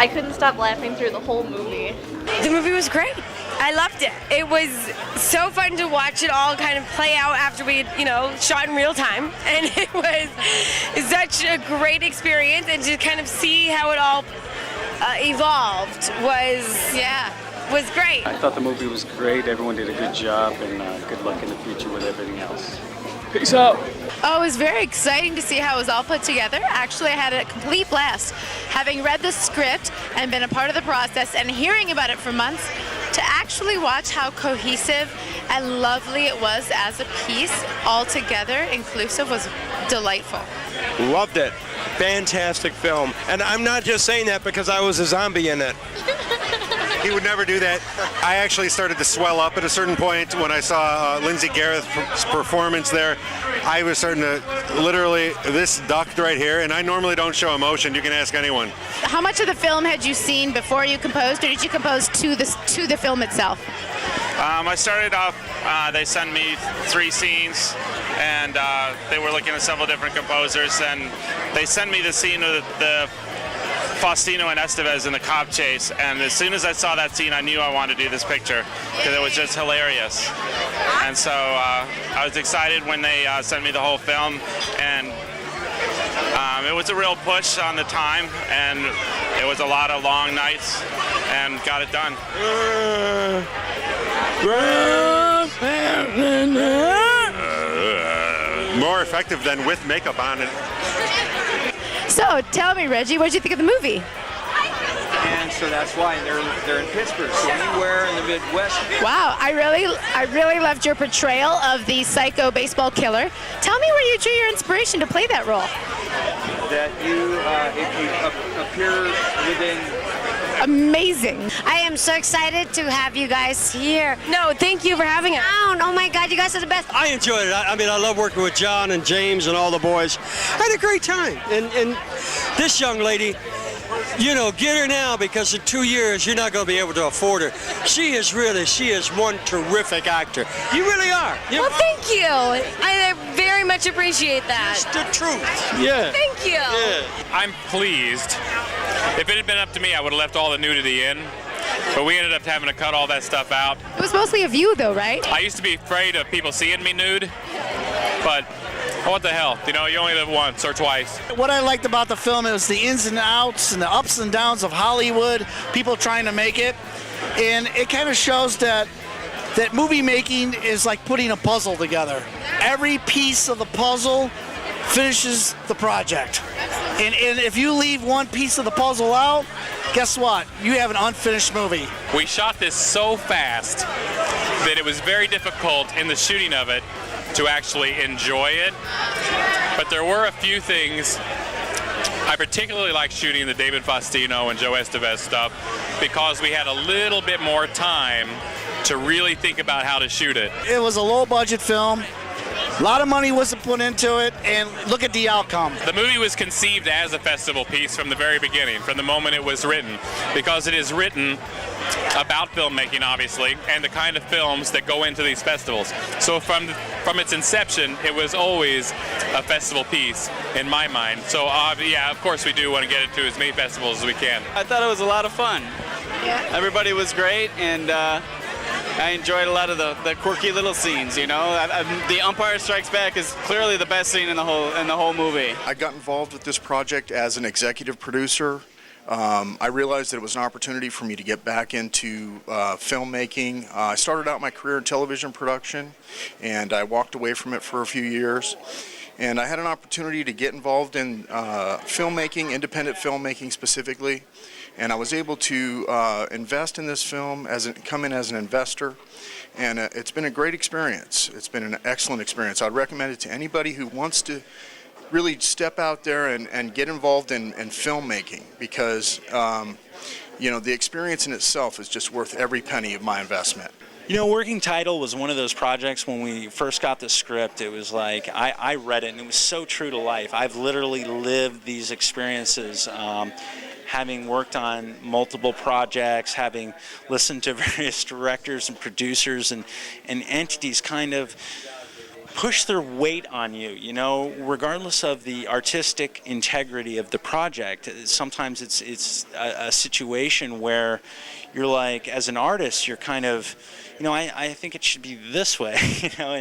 I couldn't stop laughing through the whole movie. The movie was great. I loved it. It was so fun to watch it all kind of play out after we had, shot in real time. And it was such a great experience, and to kind of see how it all evolved was great. I thought the movie was great. Everyone did a good job, and good luck in the future with everything else. Peace out. Oh, it was very exciting to see how it was all put together. Actually, I had a complete blast. Having read the script and been a part of the process and hearing about it for months, to actually watch how cohesive and lovely it was as a piece, all together, inclusive, was delightful. Loved it. Fantastic film. And I'm not just saying that because I was a zombie in it. He would never do that. I actually started to swell up at a certain point when I saw Lindsay Gareth's performance there. I was starting to this ducked right here, and I normally don't show emotion. You can ask anyone. How much of the film had you seen before you composed, or did you compose to the film itself? I started off, they sent me 3 scenes, and they were looking at several different composers, and they sent me the scene of the Faustino and Estevez in the cop chase, and as soon as I saw that scene, I knew I wanted to do this picture because it was just hilarious. And so I was excited when they sent me the whole film, and it was a real push on the time, and it was a lot of long nights, and got it done. More effective than with makeup on it. So, tell me, Reggie, what did you think of the movie? And so that's why they're in Pittsburgh. So anywhere in the Midwest. Wow, I really loved your portrayal of the psycho baseball killer. Tell me where you drew your inspiration to play that role. That if you appear within. Amazing. I am so excited to have you guys here. No, thank you for having us. Oh my God, you guys are the best. I enjoyed it. I mean, I love working with John and James and all the boys. I had a great time. And this young lady, get her now, because in 2 years, you're not going to be able to afford her. She is one terrific actor. You really are. Well, thank you. I very much appreciate that. It's the truth. Yeah. Thank you. Yeah. I'm pleased. If it had been up to me, I would have left all the nudity in, but we ended up having to cut all that stuff out. It was mostly of you, though, right? I used to be afraid of people seeing me nude, but what the hell? You only live once or twice. What I liked about the film is the ins and outs and the ups and downs of Hollywood, people trying to make it. And it kind of shows that movie making is like putting a puzzle together. Every piece of the puzzle finishes the project. And if you leave one piece of the puzzle out, guess what? You have an unfinished movie. We shot this so fast that it was very difficult in the shooting of it to actually enjoy it. But there were a few things. I particularly like shooting the David Faustino and Joe Estevez stuff because we had a little bit more time to really think about how to shoot it. It was a low-budget film. A lot of money wasn't put into it, and look at the outcome. The movie was conceived as a festival piece from the very beginning, from the moment it was written, because it is written about filmmaking, obviously, and the kind of films that go into these festivals. So from its inception, it was always a festival piece in my mind. So yeah, of course we do want to get it to as many festivals as we can. I thought it was a lot of fun. Yeah. Everybody was great, and I enjoyed a lot of the quirky little scenes. The Umpire Strikes Back is clearly the best scene in the whole movie. I got involved with this project as an executive producer. I realized that it was an opportunity for me to get back into filmmaking. I started out my career in television production, and I walked away from it for a few years. And I had an opportunity to get involved in filmmaking, independent filmmaking specifically. And I was able to invest in this film, come in as an investor, and it's been a great experience. It's been an excellent experience. I'd recommend it to anybody who wants to really step out there and get involved in filmmaking, because the experience in itself is just worth every penny of my investment. Working Title was one of those projects when we first got the script. It was like, I read it, and it was so true to life. I've literally lived these experiences. Having worked on multiple projects, having listened to various directors and producers and entities kind of push their weight on you, you know, regardless of the artistic integrity of the project. Sometimes it's a situation where you're like, as an artist, you're kind of, you know, I think it should be this way, you know,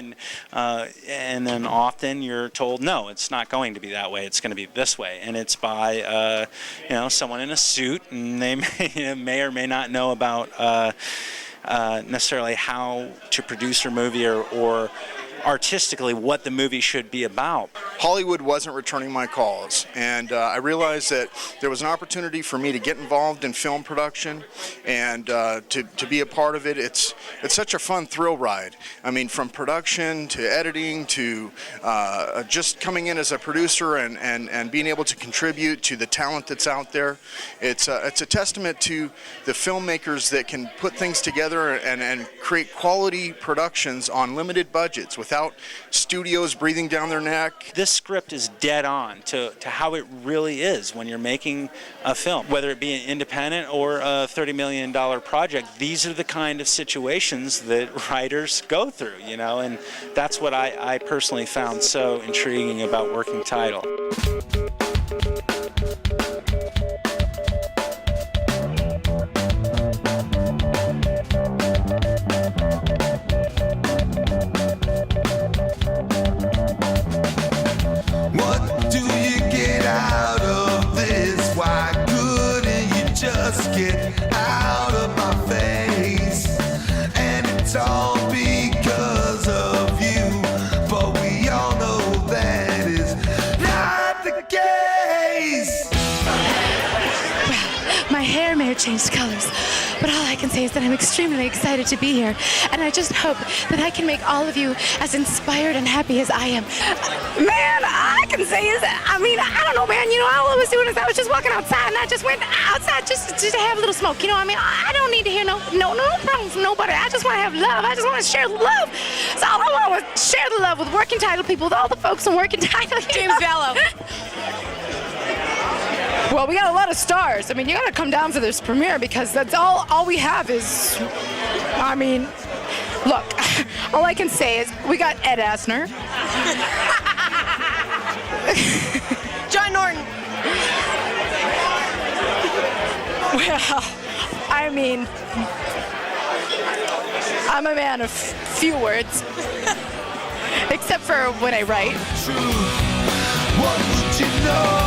and then often you're told, no, it's not going to be that way. It's going to be this way, and it's by, you know, someone in a suit, and they may or may not know about necessarily how to produce a movie or artistically what the movie should be about. Hollywood wasn't returning my calls, and I realized that there was an opportunity for me to get involved in film production and to be a part of it. It's such a fun thrill ride. I mean, from production to editing to just coming in as a producer and being able to contribute to the talent that's out there. It's a testament to the filmmakers that can put things together and create quality productions on limited budgets without studios breathing down their neck. This script is dead on to how it really is when you're making a film, whether it be an independent or a $30 million project. These are the kind of situations that writers go through, you know, and that's what I personally found so intriguing about Working Title. Get out of my face, and it's all because of you, but we all know that is not the case. Well, my hair may have changed colors, but all I can say is that I'm extremely excited to be here, and I just hope that I can make all of you as inspired and happy as I am. Man, I can say is, I mean, I don't know, man, you know, all I was doing is I was just walking outside, and I just went outside just to have a little smoke, you know, I mean, I don't need to hear no problems from nobody. I just want to have love. I just want to share the love. So all I want was share the love with Working Title people, with all the folks in Working Title. James Vallow. Well, we got a lot of stars. I mean, you got to come down for this premiere because that's all we have is, I mean, look, all I can say is we got Ed Asner. John Norton. Well, I mean, I'm a man of few words, except for when I write. What would you know?